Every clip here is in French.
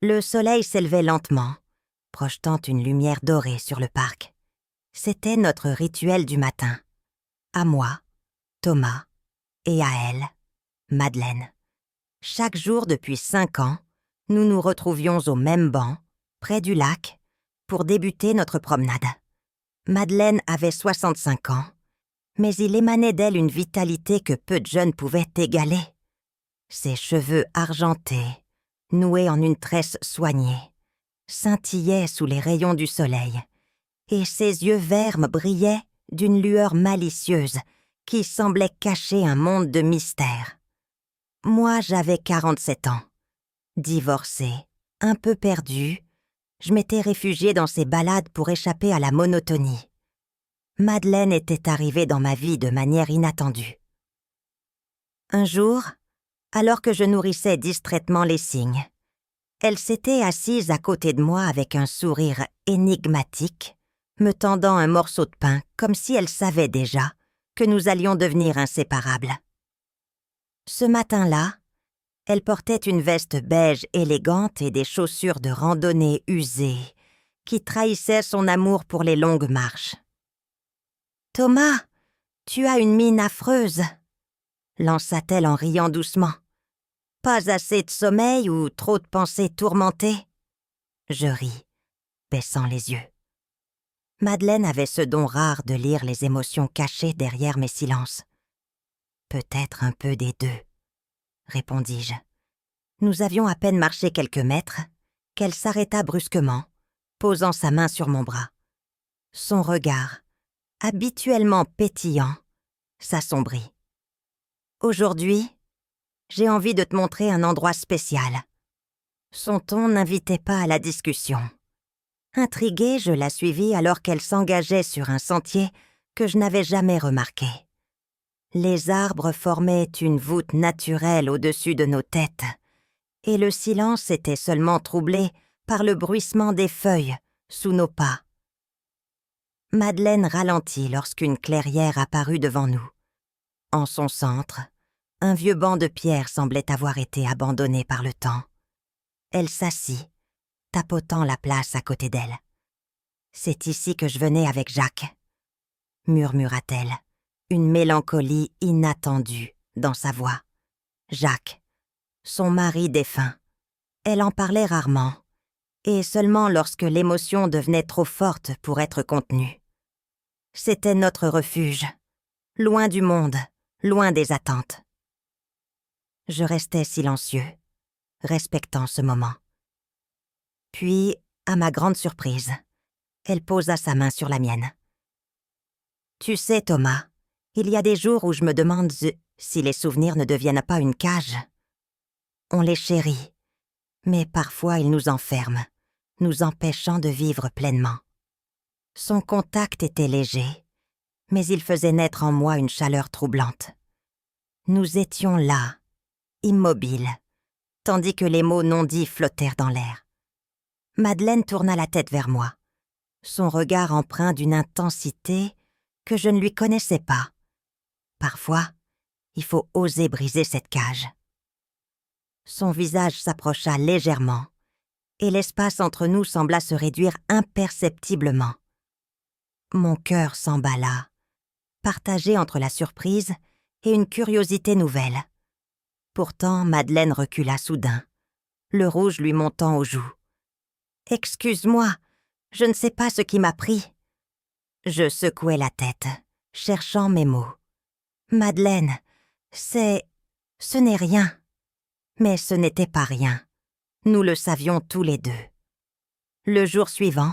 Le soleil s'élevait lentement, projetant une lumière dorée sur le parc. C'était notre rituel du matin. À moi, Thomas, et à elle, Madeleine. Chaque jour depuis 5 ans, nous nous retrouvions au même banc, près du lac, pour débuter notre promenade. Madeleine avait 65 ans, mais il émanait d'elle une vitalité que peu de jeunes pouvaient égaler. Ses cheveux argentés, noués en une tresse soignée, scintillaient sous les rayons du soleil, et ses yeux verts brillaient d'une lueur malicieuse qui semblait cacher un monde de mystère. Moi, j'avais 47 ans. Divorcée, un peu perdue, je m'étais réfugiée dans ces balades pour échapper à la monotonie. Madeleine était arrivée dans ma vie de manière inattendue. Un jour, alors que je nourrissais distraitement les cygnes, elle s'était assise à côté de moi avec un sourire énigmatique, me tendant un morceau de pain comme si elle savait déjà que nous allions devenir inséparables. Ce matin-là, elle portait une veste beige élégante et des chaussures de randonnée usées qui trahissaient son amour pour les longues marches. « Thomas, tu as une mine affreuse !» lança-t-elle en riant doucement. « Pas assez de sommeil ou trop de pensées tourmentées ?» Je ris, baissant les yeux. Madeleine avait ce don rare de lire les émotions cachées derrière mes silences. « Peut-être un peu des deux, » répondis-je. Nous avions à peine marché quelques mètres qu'elle s'arrêta brusquement, posant sa main sur mon bras. Son regard, habituellement pétillant, s'assombrit. « Aujourd'hui, j'ai envie de te montrer un endroit spécial. » Son ton n'invitait pas à la discussion. Intriguée, je la suivis alors qu'elle s'engageait sur un sentier que je n'avais jamais remarqué. Les arbres formaient une voûte naturelle au-dessus de nos têtes, et le silence était seulement troublé par le bruissement des feuilles sous nos pas. Madeleine ralentit lorsqu'une clairière apparut devant nous. En son centre, un vieux banc de pierre semblait avoir été abandonné par le temps. Elle s'assit, tapotant la place à côté d'elle. « C'est ici que je venais avec Jacques », murmura-t-elle, une mélancolie inattendue dans sa voix. Jacques, son mari défunt. Elle en parlait rarement, et seulement lorsque l'émotion devenait trop forte pour être contenue. C'était notre refuge, loin du monde, loin des attentes. Je restais silencieux, respectant ce moment. Puis, à ma grande surprise, elle posa sa main sur la mienne. « Tu sais, Thomas, il y a des jours où je me demande si les souvenirs ne deviennent pas une cage. On les chérit, mais parfois ils nous enferment, nous empêchant de vivre pleinement. » Son contact était léger, mais il faisait naître en moi une chaleur troublante. Nous étions là, immobiles, tandis que les mots non dits flottèrent dans l'air. Madeleine tourna la tête vers moi, son regard empreint d'une intensité que je ne lui connaissais pas. Parfois, il faut oser briser cette cage. Son visage s'approcha légèrement, et l'espace entre nous sembla se réduire imperceptiblement. Mon cœur s'emballa, partagé entre la surprise et une curiosité nouvelle. Pourtant, Madeleine recula soudain, le rouge lui montant aux joues. « Excuse-moi, je ne sais pas ce qui m'a pris. » Je secouai la tête, cherchant mes mots. « Madeleine, ce n'est rien. » Mais ce n'était pas rien. Nous le savions tous les deux. Le jour suivant,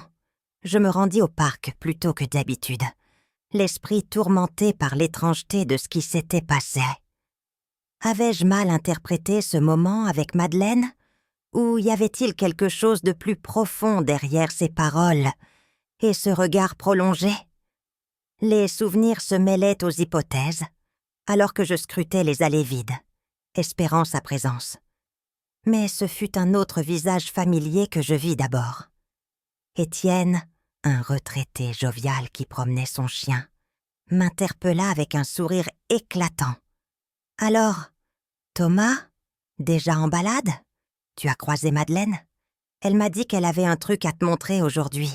je me rendis au parc plutôt que d'habitude, l'esprit tourmenté par l'étrangeté de ce qui s'était passé. Avais-je mal interprété ce moment avec Madeleine, ou y avait-il quelque chose de plus profond derrière ces paroles et ce regard prolongé? Les souvenirs se mêlaient aux hypothèses, alors que je scrutais les allées vides, espérant sa présence. Mais ce fut un autre visage familier que je vis d'abord. Étienne, un retraité jovial qui promenait son chien, m'interpella avec un sourire éclatant. « Alors, Thomas, déjà en balade? Tu as croisé Madeleine? Elle m'a dit qu'elle avait un truc à te montrer aujourd'hui.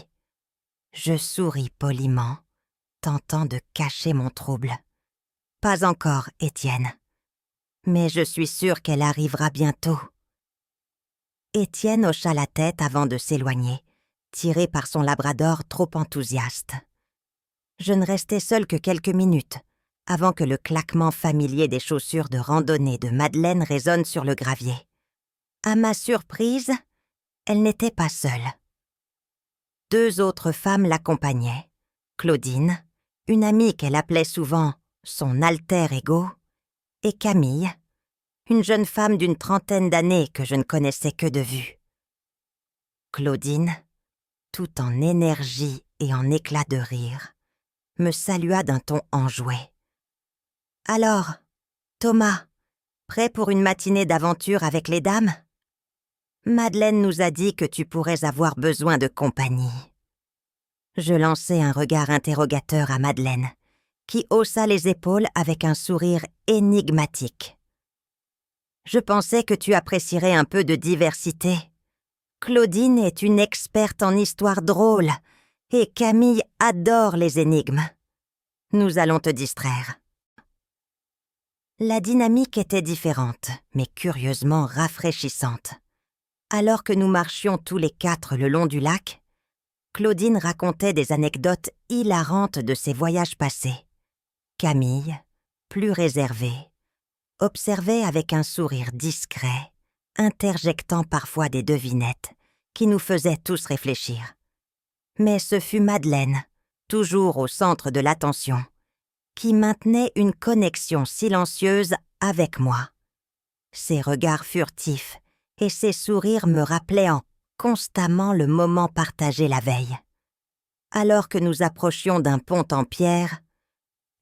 Je souris poliment, tentant de cacher mon trouble. Pas encore, Étienne. Mais je suis sûre qu'elle arrivera bientôt. Étienne hocha la tête avant de s'éloigner, tiré par son labrador trop enthousiaste. Je ne restai seule que quelques minutes, avant que le claquement familier des chaussures de randonnée de Madeleine résonne sur le gravier. À ma surprise, elle n'était pas seule. 2 autres femmes l'accompagnaient. Claudine, une amie qu'elle appelait souvent son alter ego, et Camille, une jeune femme d'une trentaine d'années que je ne connaissais que de vue. Claudine, tout en énergie et en éclat de rire, me salua d'un ton enjoué. « Alors, Thomas, prêt pour une matinée d'aventure avec les dames ? Madeleine nous a dit que tu pourrais avoir besoin de compagnie. » Je lançai un regard interrogateur à Madeleine, qui haussa les épaules avec un sourire énigmatique. « Je pensais que tu apprécierais un peu de diversité. Claudine est une experte en histoire drôle et Camille adore les énigmes. Nous allons te distraire. » La dynamique était différente, mais curieusement rafraîchissante. Alors que nous marchions tous les 4 le long du lac, Claudine racontait des anecdotes hilarantes de ses voyages passés. Camille, plus réservée, observait avec un sourire discret, interjectant parfois des devinettes qui nous faisaient tous réfléchir. Mais ce fut Madeleine, toujours au centre de l'attention, qui maintenait une connexion silencieuse avec moi. Ses regards furtifs et ses sourires me rappelaient constamment le moment partagé la veille. Alors que nous approchions d'un pont en pierre,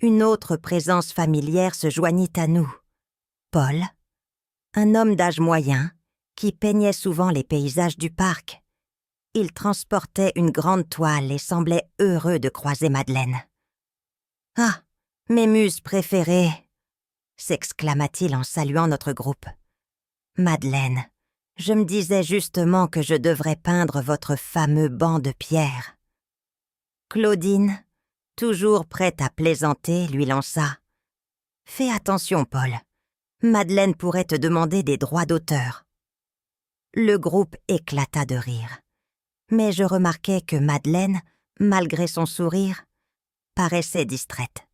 une autre présence familière se joignit à nous. Paul, un homme d'âge moyen, qui peignait souvent les paysages du parc. Il transportait une grande toile et semblait heureux de croiser Madeleine. « Ah, mes muses préférées !» s'exclama-t-il en saluant notre groupe. « Madeleine, je me disais justement que je devrais peindre votre fameux banc de pierre. » Claudine, toujours prête à plaisanter, lui lança. « Fais attention, Paul. Madeleine pourrait te demander des droits d'auteur. » Le groupe éclata de rire. Mais je remarquai que Madeleine, malgré son sourire, paraissait distraite.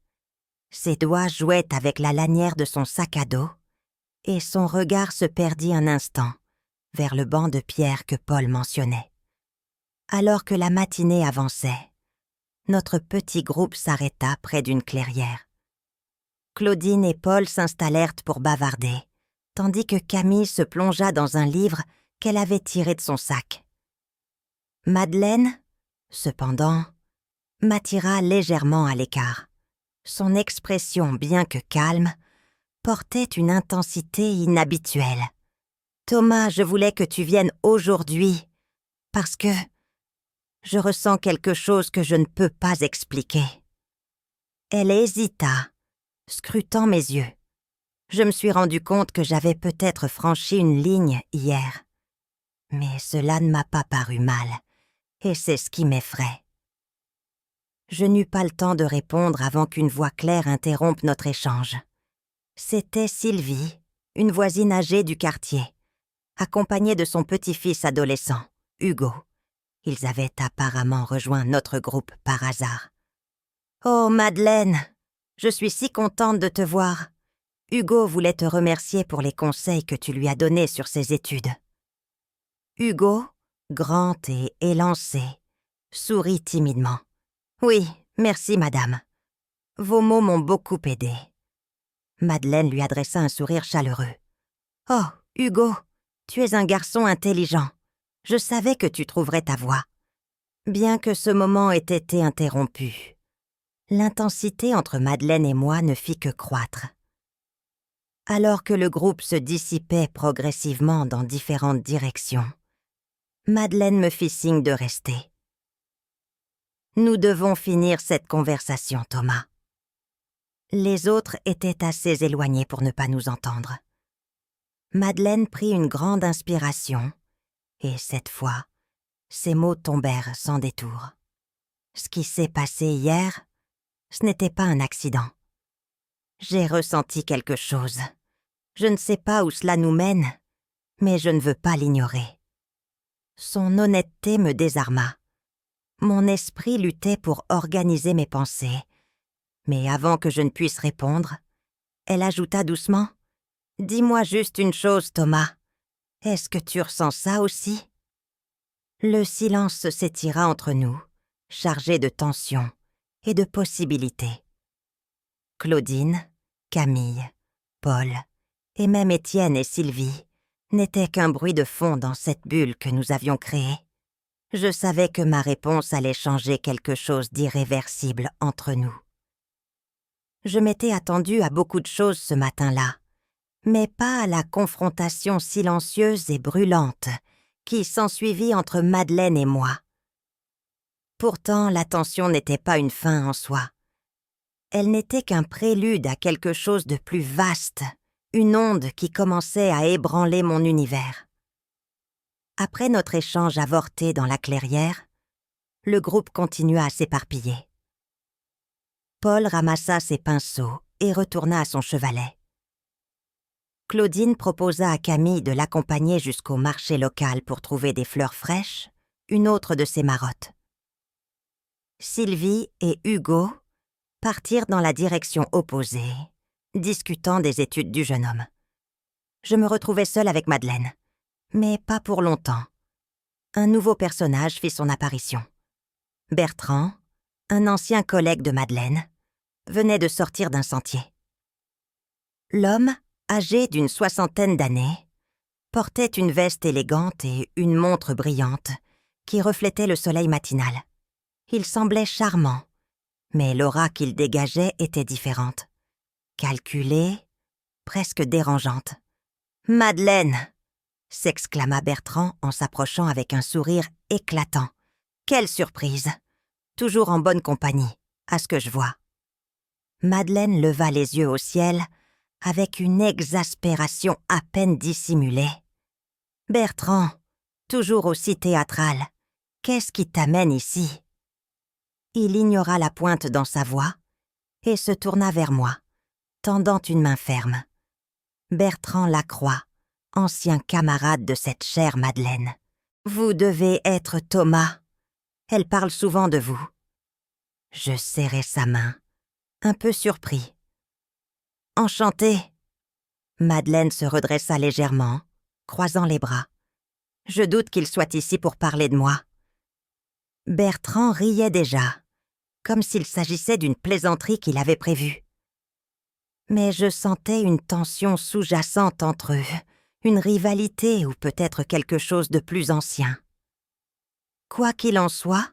Ses doigts jouaient avec la lanière de son sac à dos, et son regard se perdit un instant vers le banc de pierre que Paul mentionnait. Alors que la matinée avançait, notre petit groupe s'arrêta près d'une clairière. Claudine et Paul s'installèrent pour bavarder, tandis que Camille se plongea dans un livre qu'elle avait tiré de son sac. Madeleine, cependant, m'attira légèrement à l'écart. Son expression, bien que calme, portait une intensité inhabituelle. « Thomas, je voulais que tu viennes aujourd'hui, parce que je ressens quelque chose que je ne peux pas expliquer. » Elle hésita, scrutant mes yeux. Je me suis rendu compte que j'avais peut-être franchi une ligne hier. Mais cela ne m'a pas paru mal, et c'est ce qui m'effraie. Je n'eus pas le temps de répondre avant qu'une voix claire interrompe notre échange. C'était Sylvie, une voisine âgée du quartier, accompagnée de son petit-fils adolescent, Hugo. Ils avaient apparemment rejoint notre groupe par hasard. « Oh, Madeleine, je suis si contente de te voir. Hugo voulait te remercier pour les conseils que tu lui as donnés sur ses études. » Hugo, grand et élancé, sourit timidement. « Oui, merci, madame. Vos mots m'ont beaucoup aidé. » Madeleine lui adressa un sourire chaleureux. « Oh, Hugo, tu es un garçon intelligent. Je savais que tu trouverais ta voie. » Bien que ce moment ait été interrompu, l'intensité entre Madeleine et moi ne fit que croître. Alors que le groupe se dissipait progressivement dans différentes directions, Madeleine me fit signe de rester. « Nous devons finir cette conversation, Thomas. » Les autres étaient assez éloignés pour ne pas nous entendre. Madeleine prit une grande inspiration Et cette fois, ces mots tombèrent sans détour. Ce qui s'est passé hier, ce n'était pas un accident. J'ai ressenti quelque chose. Je ne sais pas où cela nous mène, mais je ne veux pas l'ignorer. Son honnêteté me désarma. Mon esprit luttait pour organiser mes pensées. Mais avant que je ne puisse répondre, elle ajouta doucement « Dis-moi juste une chose, Thomas. Est-ce que tu ressens ça aussi ?» Le silence s'étira entre nous, chargé de tension et de possibilités. Claudine, Camille, Paul et même Étienne et Sylvie n'étaient qu'un bruit de fond dans cette bulle que nous avions créée. Je savais que ma réponse allait changer quelque chose d'irréversible entre nous. Je m'étais attendue à beaucoup de choses ce matin-là, mais pas à la confrontation silencieuse et brûlante qui s'ensuivit entre Madeleine et moi. Pourtant, la tension n'était pas une fin en soi. Elle n'était qu'un prélude à quelque chose de plus vaste, une onde qui commençait à ébranler mon univers. Après notre échange avorté dans la clairière, le groupe continua à s'éparpiller. Paul ramassa ses pinceaux et retourna à son chevalet. Claudine proposa à Camille de l'accompagner jusqu'au marché local pour trouver des fleurs fraîches, une autre de ses marottes. Sylvie et Hugo partirent dans la direction opposée, discutant des études du jeune homme. Je me retrouvai seule avec Madeleine, mais pas pour longtemps. Un nouveau personnage fit son apparition. Bertrand, un ancien collègue de Madeleine, venait de sortir d'un sentier. L'homme, âgé d'une 60aine d'années, portait une veste élégante et une montre brillante qui reflétait le soleil matinal. Il semblait charmant, mais l'aura qu'il dégageait était différente. Calculée, presque dérangeante. « Madeleine !» s'exclama Bertrand en s'approchant avec un sourire éclatant. « Quelle surprise! Toujours en bonne compagnie, à ce que je vois. » Madeleine leva les yeux au ciel avec une exaspération à peine dissimulée. « Bertrand, toujours aussi théâtral, qu'est-ce qui t'amène ici ?» Il ignora la pointe dans sa voix et se tourna vers moi, tendant une main ferme. Bertrand Lacroix, ancien camarade de cette chère Madeleine. « Vous devez être Thomas. Elle parle souvent de vous. » Je serrai sa main, un peu surpris. « Enchanté. » Madeleine se redressa légèrement, croisant les bras. « Je doute qu'il soit ici pour parler de moi. » Bertrand riait déjà, comme s'il s'agissait d'une plaisanterie qu'il avait prévue. Mais je sentais une tension sous-jacente entre eux, une rivalité ou peut-être quelque chose de plus ancien. Quoi qu'il en soit,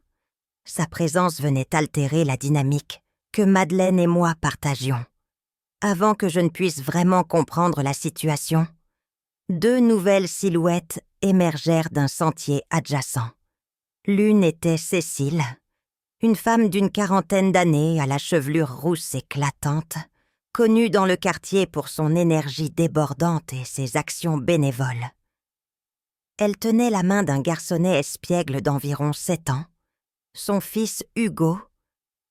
sa présence venait altérer la dynamique que Madeleine et moi partagions. Avant que je ne puisse vraiment comprendre la situation, deux nouvelles silhouettes émergèrent d'un sentier adjacent. L'une était Cécile, une femme d'une 40aine d'années à la chevelure rousse éclatante, connue dans le quartier pour son énergie débordante et ses actions bénévoles. Elle tenait la main d'un garçonnet espiègle d'environ 7 ans, son fils Hugo,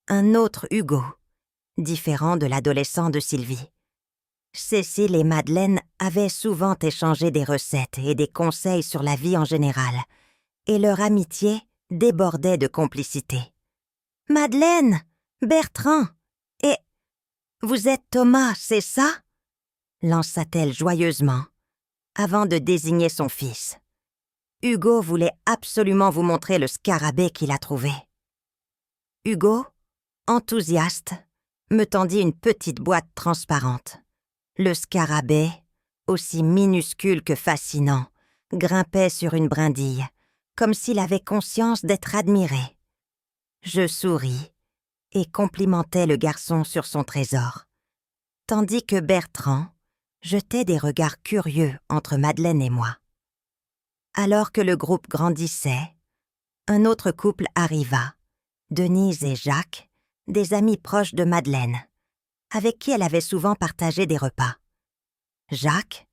un autre Hugo, différent de l'adolescent de Sylvie. Cécile et Madeleine avaient souvent échangé des recettes et des conseils sur la vie en général, et leur amitié débordait de complicité. « Madeleine, Bertrand, et... vous êtes Thomas, c'est ça ?» lança-t-elle joyeusement, avant de désigner son fils. Hugo voulait absolument vous montrer le scarabée qu'il a trouvé. Hugo, enthousiaste, me tendit une petite boîte transparente. Le scarabée, aussi minuscule que fascinant, grimpait sur une brindille, comme s'il avait conscience d'être admiré. Je souris et complimentais le garçon sur son trésor, tandis que Bertrand jetait des regards curieux entre Madeleine et moi. Alors que le groupe grandissait, un autre couple arriva, Denise et Jacques, des amis proches de Madeleine, avec qui elle avait souvent partagé des repas. Jacques,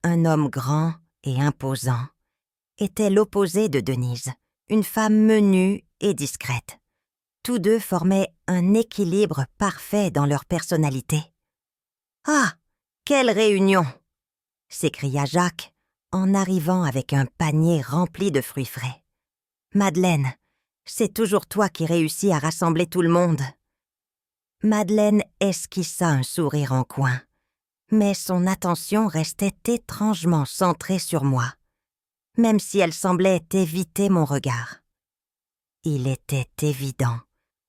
un homme grand et imposant, était l'opposé de Denise, une femme menue et discrète. Tous deux formaient un équilibre parfait dans leur personnalité. « Ah, quelle réunion !» s'écria Jacques en arrivant avec un panier rempli de fruits frais. « Madeleine, c'est toujours toi qui réussis à rassembler tout le monde. » Madeleine esquissa un sourire en coin, mais son attention restait étrangement centrée sur moi, même si elle semblait éviter mon regard. Il était évident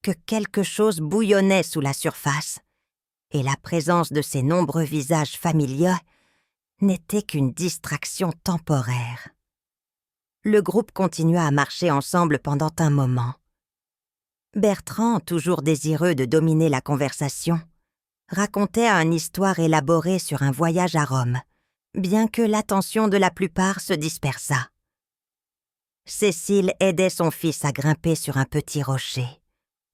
que quelque chose bouillonnait sous la surface, et la présence de ces nombreux visages familiers n'était qu'une distraction temporaire. Le groupe continua à marcher ensemble pendant un moment. Bertrand, toujours désireux de dominer la conversation, racontait une histoire élaborée sur un voyage à Rome, bien que l'attention de la plupart se dispersât. Cécile aidait son fils à grimper sur un petit rocher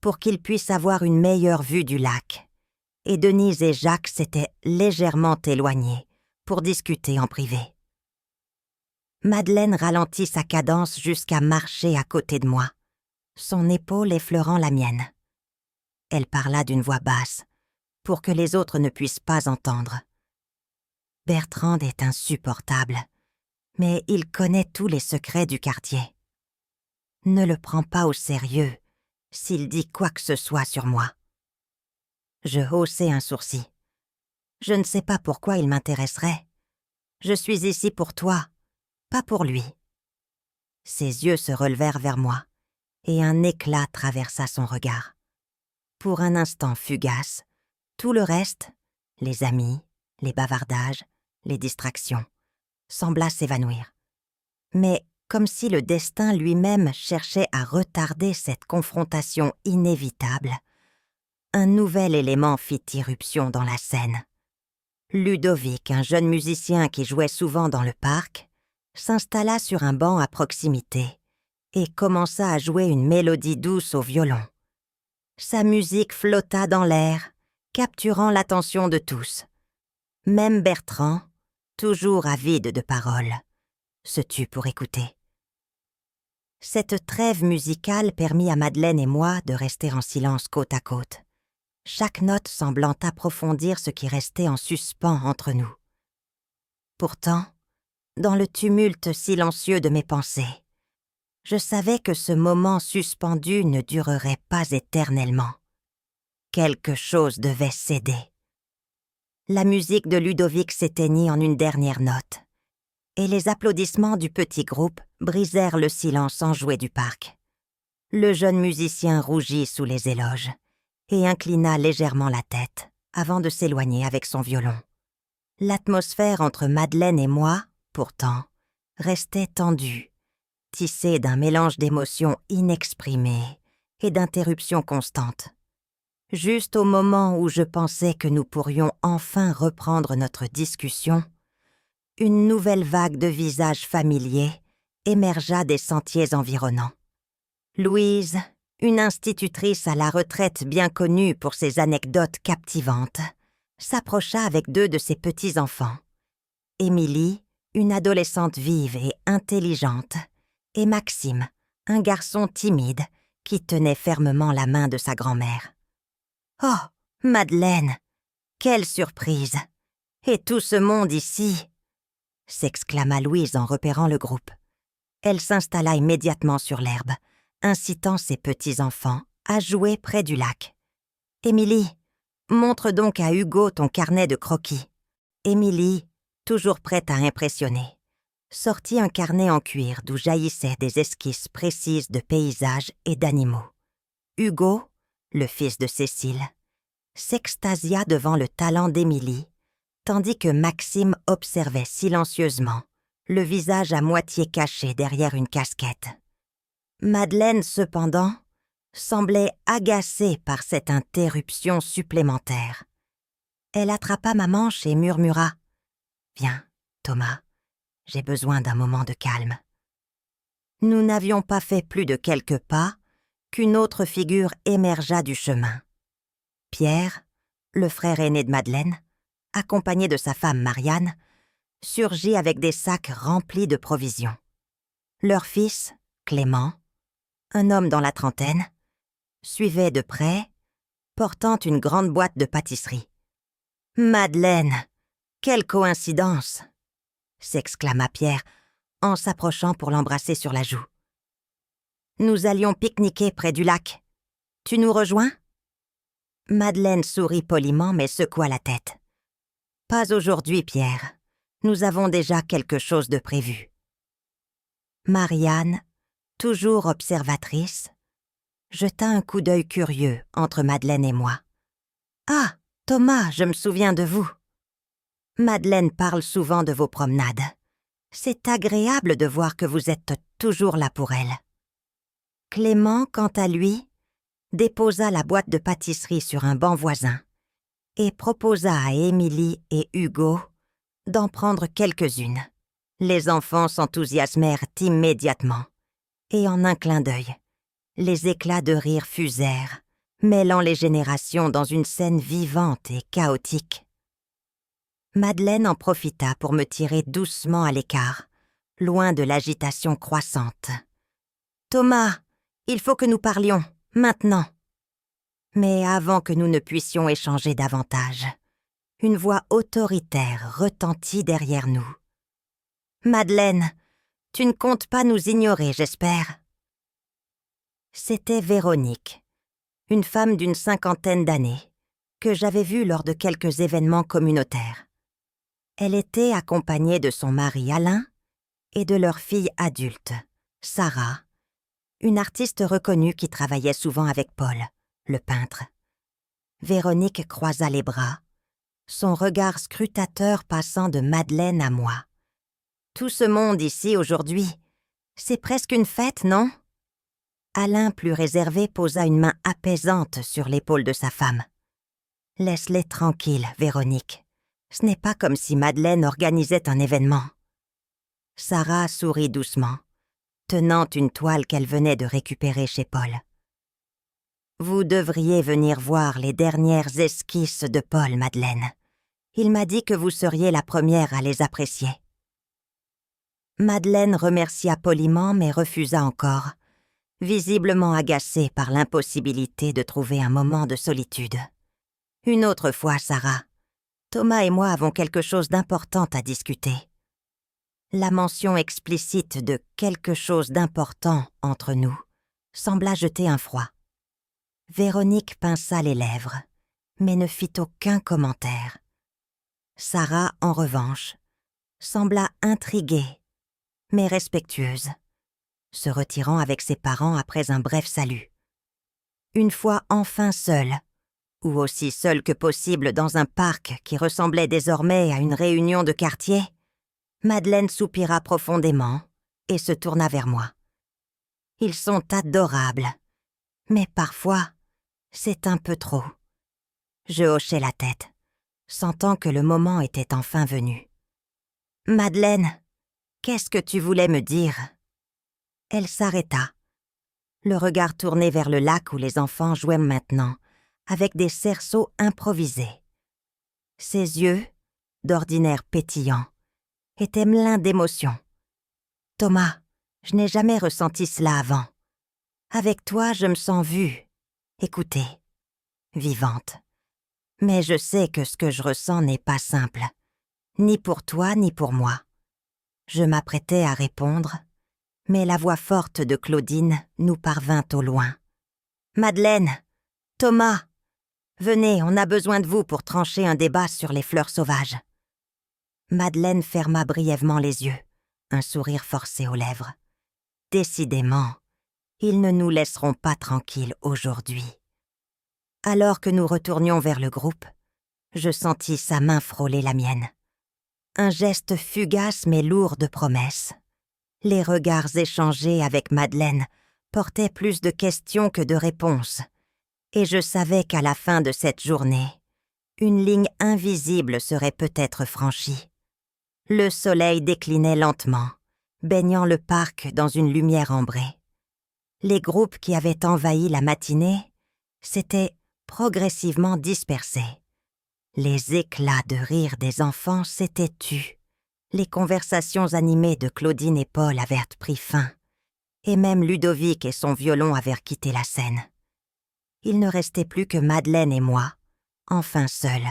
pour qu'il puisse avoir une meilleure vue du lac, et Denise et Jacques s'étaient légèrement éloignés pour discuter en privé. Madeleine ralentit sa cadence jusqu'à marcher à côté de moi, son épaule effleurant la mienne. Elle parla d'une voix basse, pour que les autres ne puissent pas entendre. Bertrand est insupportable, mais il connaît tous les secrets du quartier. Ne le prends pas au sérieux s'il dit quoi que ce soit sur moi. Je haussai un sourcil. Je ne sais pas pourquoi il m'intéresserait. Je suis ici pour toi, pas pour lui. Ses yeux se relevèrent vers moi, et un éclat traversa son regard. Pour un instant fugace, tout le reste, les amis, les bavardages, les distractions, sembla s'évanouir. Mais comme si le destin lui-même cherchait à retarder cette confrontation inévitable, un nouvel élément fit irruption dans la scène. Ludovic, un jeune musicien qui jouait souvent dans le parc, s'installa sur un banc à proximité et commença à jouer une mélodie douce au violon. Sa musique flotta dans l'air, capturant l'attention de tous. Même Bertrand, toujours avide de paroles, se tut pour écouter. Cette trêve musicale permit à Madeleine et moi de rester en silence côte à côte, chaque note semblant approfondir ce qui restait en suspens entre nous. Pourtant, dans le tumulte silencieux de mes pensées, je savais que ce moment suspendu ne durerait pas éternellement. Quelque chose devait céder. La musique de Ludovic s'éteignit en une dernière note, et les applaudissements du petit groupe brisèrent le silence enjoué du parc. Le jeune musicien rougit sous les éloges et inclina légèrement la tête avant de s'éloigner avec son violon. L'atmosphère entre Madeleine et moi, pourtant, restait tendue, tissée d'un mélange d'émotions inexprimées et d'interruptions constantes. Juste au moment où je pensais que nous pourrions enfin reprendre notre discussion, une nouvelle vague de visages familiers émergea des sentiers environnants. Louise, une institutrice à la retraite bien connue pour ses anecdotes captivantes, s'approcha avec deux de ses petits-enfants. Émilie, une adolescente vive et intelligente, et Maxime, un garçon timide qui tenait fermement la main de sa grand-mère. « Oh, Madeleine, quelle surprise! Et tout ce monde ici !» s'exclama Louise en repérant le groupe. Elle s'installa immédiatement sur l'herbe, incitant ses petits-enfants à jouer près du lac. « Émilie, montre donc à Hugo ton carnet de croquis. » Émilie, toujours prête à impressionner, sortit un carnet en cuir d'où jaillissaient des esquisses précises de paysages et d'animaux. Hugo, le fils de Cécile, s'extasia devant le talent d'Émilie, tandis que Maxime observait silencieusement, le visage à moitié caché derrière une casquette. Madeleine, cependant, semblait agacée par cette interruption supplémentaire. Elle attrapa ma manche et murmura « Viens, Thomas, j'ai besoin d'un moment de calme. » Nous n'avions pas fait plus de quelques pas qu'une autre figure émergea du chemin. Pierre, le frère aîné de Madeleine, accompagné de sa femme Marianne, surgit avec des sacs remplis de provisions. Leur fils, Clément, un homme dans la trentaine, suivait de près, portant une grande boîte de pâtisserie. « Madeleine, quelle coïncidence !» s'exclama Pierre en s'approchant pour l'embrasser sur la joue. « Nous allions pique-niquer près du lac. Tu nous rejoins ?» Madeleine sourit poliment mais secoua la tête. « Pas aujourd'hui, Pierre. Nous avons déjà quelque chose de prévu. » Marianne, toujours observatrice, jeta un coup d'œil curieux entre Madeleine et moi. « Ah, Thomas, je me souviens de vous. Madeleine parle souvent de vos promenades. C'est agréable de voir que vous êtes toujours là pour elle. » Clément, quant à lui, déposa la boîte de pâtisserie sur un banc voisin et proposa à Émilie et Hugo d'en prendre quelques-unes. Les enfants s'enthousiasmèrent immédiatement, et en un clin d'œil, les éclats de rire fusèrent, mêlant les générations dans une scène vivante et chaotique. Madeleine en profita pour me tirer doucement à l'écart, loin de l'agitation croissante. « Thomas, il faut que nous parlions, maintenant. » Mais avant que nous ne puissions échanger davantage, une voix autoritaire retentit derrière nous. « Madeleine, tu ne comptes pas nous ignorer, j'espère. » C'était Véronique, une femme d'une 50aine d'années, que j'avais vue lors de quelques événements communautaires. Elle était accompagnée de son mari Alain et de leur fille adulte, Sarah, une artiste reconnue qui travaillait souvent avec Paul, le peintre. Véronique croisa les bras, son regard scrutateur passant de Madeleine à moi. « Tout ce monde ici aujourd'hui, c'est presque une fête, non ?» Alain, plus réservé, posa une main apaisante sur l'épaule de sa femme. « Laisse-les tranquilles, Véronique. Ce n'est pas comme si Madeleine organisait un événement. » Sarah sourit doucement, tenant une toile qu'elle venait de récupérer chez Paul. « Vous devriez venir voir les dernières esquisses de Paul, Madeleine. Il m'a dit que vous seriez la première à les apprécier. » Madeleine remercia poliment mais refusa encore, visiblement agacée par l'impossibilité de trouver un moment de solitude. « Une autre fois, Sarah. Thomas et moi avons quelque chose d'important à discuter. » La mention explicite de « quelque chose d'important » entre nous sembla jeter un froid. Véronique pinça les lèvres, mais ne fit aucun commentaire. Sarah, en revanche, sembla intriguée, mais respectueuse, se retirant avec ses parents après un bref salut. Une fois enfin seule, ou aussi seule que possible dans un parc qui ressemblait désormais à une réunion de quartier, Madeleine soupira profondément et se tourna vers moi. « Ils sont adorables, mais parfois, c'est un peu trop. » Je hochai la tête, sentant que le moment était enfin venu. « Madeleine, qu'est-ce que tu voulais me dire ?» Elle s'arrêta, le regard tourné vers le lac où les enfants jouaient maintenant, avec des cerceaux improvisés. Ses yeux, d'ordinaire pétillants, étaient pleins d'émotion. « Thomas, je n'ai jamais ressenti cela avant. Avec toi, je me sens vue, écoutée, vivante. Mais je sais que ce que je ressens n'est pas simple, ni pour toi ni pour moi. » Je m'apprêtais à répondre, mais la voix forte de Claudine nous parvint au loin. « Madeleine, Thomas, venez, on a besoin de vous pour trancher un débat sur les fleurs sauvages. » Madeleine ferma brièvement les yeux, un sourire forcé aux lèvres. Décidément, ils ne nous laisseront pas tranquilles aujourd'hui. Alors que nous retournions vers le groupe, je sentis sa main frôler la mienne. Un geste fugace mais lourd de promesses. Les regards échangés avec Madeleine portaient plus de questions que de réponses, et je savais qu'à la fin de cette journée, une ligne invisible serait peut-être franchie. Le soleil déclinait lentement, baignant le parc dans une lumière ambrée. Les groupes qui avaient envahi la matinée s'étaient progressivement dispersés. Les éclats de rire des enfants s'étaient tus, Les conversations animées de Claudine et Paul avaient pris fin, et même Ludovic et son violon avaient quitté la scène. Il ne restait plus que Madeleine et moi, enfin seuls,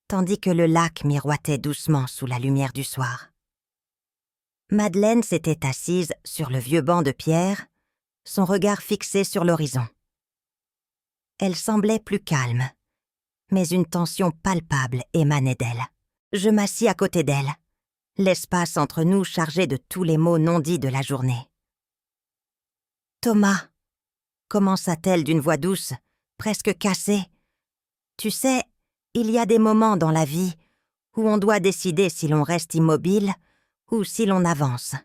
tandis que le lac miroitait doucement sous la lumière du soir. Madeleine s'était assise sur le vieux banc de pierre, son regard fixé sur l'horizon. Elle semblait plus calme, mais une tension palpable émanait d'elle. Je m'assis à côté d'elle, l'espace entre nous chargé de tous les mots non dits de la journée. « Thomas », commença-t-elle d'une voix douce, presque cassée. « Tu sais, il y a des moments dans la vie où on doit décider si l'on reste immobile ou si l'on avance,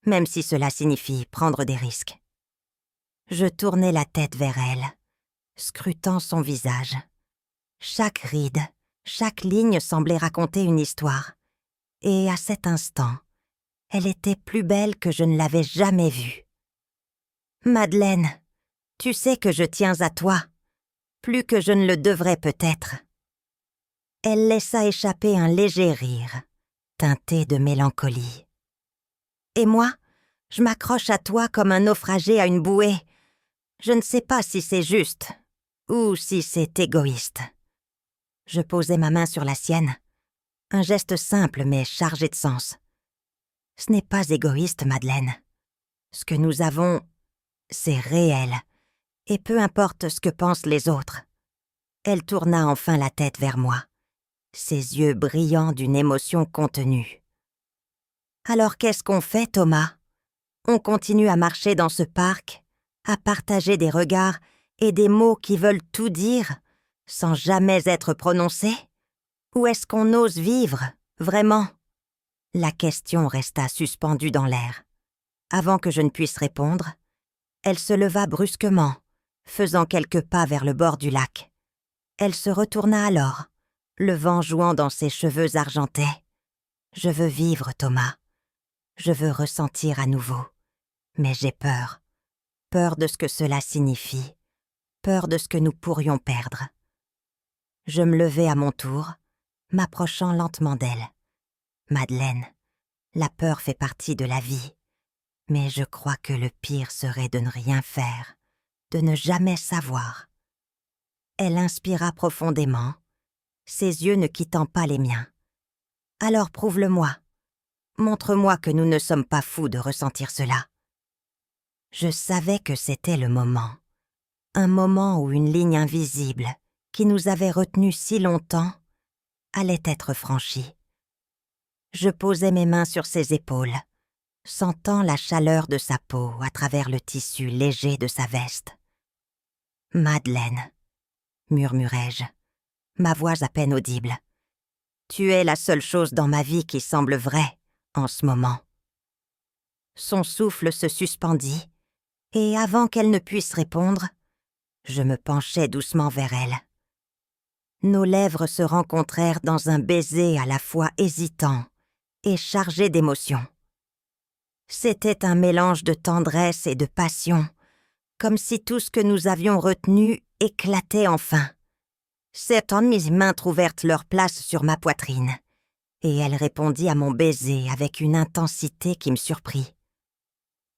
même si cela signifie prendre des risques. » Je tournai la tête vers elle, scrutant son visage. Chaque ride, chaque ligne semblait raconter une histoire, et à cet instant, elle était plus belle que je ne l'avais jamais vue. « Madeleine, tu sais que je tiens à toi, plus que je ne le devrais peut-être. » Elle laissa échapper un léger rire, teinté de mélancolie. « Et moi, je m'accroche à toi comme un naufragé à une bouée. Je ne sais pas si c'est juste ou si c'est égoïste. » Je posai ma main sur la sienne, un geste simple mais chargé de sens. « Ce n'est pas égoïste, Madeleine. Ce que nous avons, c'est réel, et peu importe ce que pensent les autres. » Elle tourna enfin la tête vers moi, ses yeux brillants d'une émotion contenue. « Alors qu'est-ce qu'on fait, Thomas? On continue à marcher dans ce parc, à partager des regards et des mots qui veulent tout dire, sans jamais être prononcés? Ou est-ce qu'on ose vivre, vraiment ?» La question resta suspendue dans l'air. Avant que je ne puisse répondre, elle se leva brusquement, faisant quelques pas vers le bord du lac. Elle se retourna alors, le vent jouant dans ses cheveux argentés. « Je veux vivre, Thomas. Je veux ressentir à nouveau. Mais j'ai peur. Peur de ce que cela signifie. Peur de ce que nous pourrions perdre. » Je me levai à mon tour, m'approchant lentement d'elle. « Madeleine, la peur fait partie de la vie. Mais je crois que le pire serait de ne rien faire, de ne jamais savoir. » Elle inspira profondément, ses yeux ne quittant pas les miens. « Alors prouve-le-moi. Montre-moi que nous ne sommes pas fous de ressentir cela. » Je savais que c'était le moment. Un moment où une ligne invisible, qui nous avait retenus si longtemps, allait être franchie. Je posai mes mains sur ses épaules, sentant la chaleur de sa peau à travers le tissu léger de sa veste. « Madeleine, » murmurai-je, ma voix à peine audible. « Tu es la seule chose dans ma vie qui semble vraie en ce moment. » Son souffle se suspendit, et avant qu'elle ne puisse répondre, je me penchai doucement vers elle. Nos lèvres se rencontrèrent dans un baiser à la fois hésitant et chargé d'émotion. C'était un mélange de tendresse et de passion, comme si tout ce que nous avions retenu éclatait enfin. Certaines mes mains trouvèrent leur place sur ma poitrine, et elle répondit à mon baiser avec une intensité qui me surprit.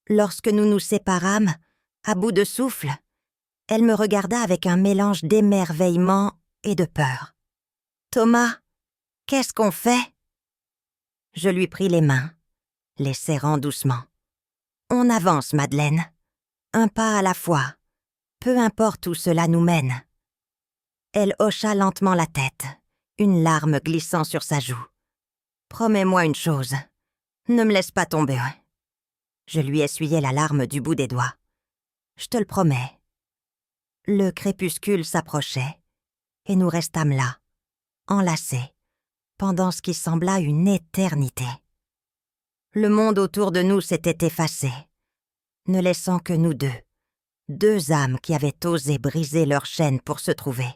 Lorsque nous nous séparâmes, à bout de souffle, elle me regarda avec un mélange d'émerveillement et de peur. « Thomas, qu'est-ce qu'on fait ?» Je lui pris les mains, les serrant doucement. « On avance, Madeleine. Un pas à la fois, peu importe où cela nous mène. » Elle hocha lentement la tête, une larme glissant sur sa joue. « Promets-moi une chose, ne me laisse pas tomber. » Je lui essuyai la larme du bout des doigts. « Je te le promets. » Le crépuscule s'approchait, et nous restâmes là, enlacés, pendant ce qui sembla une éternité. Le monde autour de nous s'était effacé, ne laissant que nous deux âmes qui avaient osé briser leur chaîne pour se trouver.